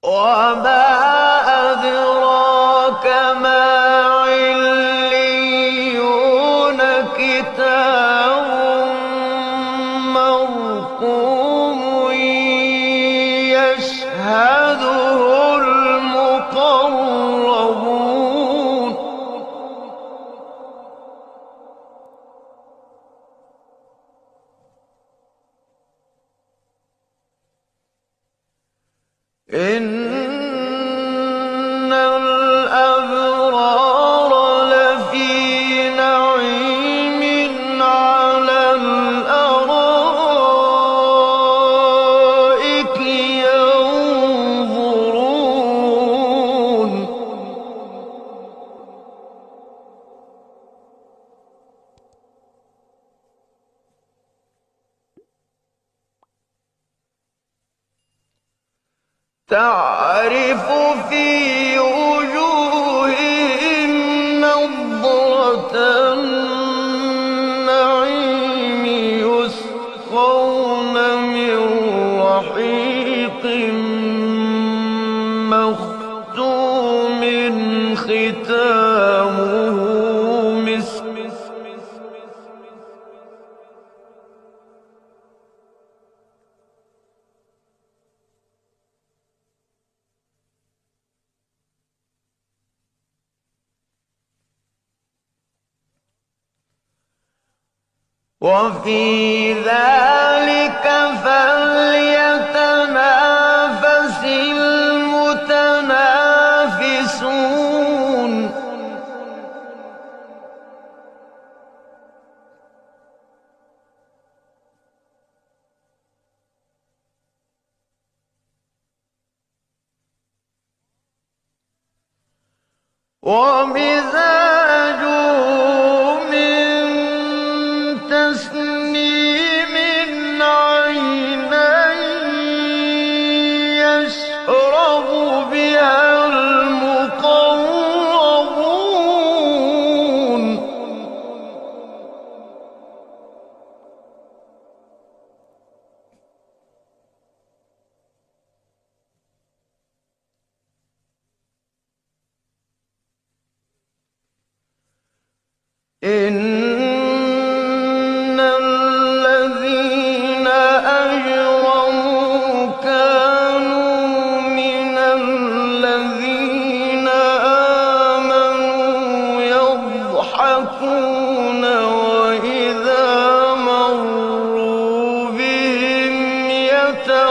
وما أدراك ما عليون كتاب مرقوم يشهده المقربون إن الأبرار لفي نعيم على الأرائك ينظرون تعرف في وجوههم نضرة النعيم يسقون من رحيق مختوم ختامه مسك وفي ذلك فليتنافس المتنافسون ومزاجه من تسنيم عينا يشرب بها المقربون إن الذين أجرموا كانوا من الذين آمنوا يضحكون وإذا مروا بهم يتغامزون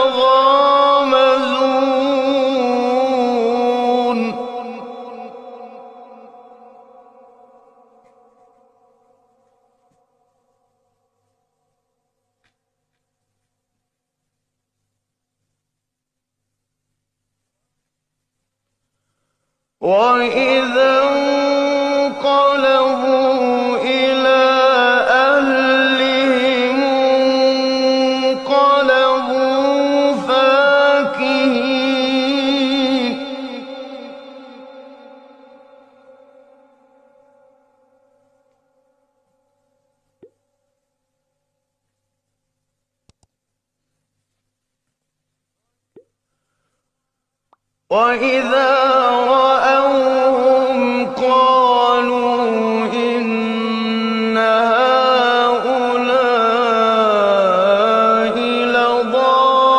وإذا انقلبوا إلى أهلهم انقلبوا فاكهين وإذا رأوهم قالوا إن هؤلاء لضالون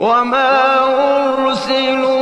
وما أرسلوا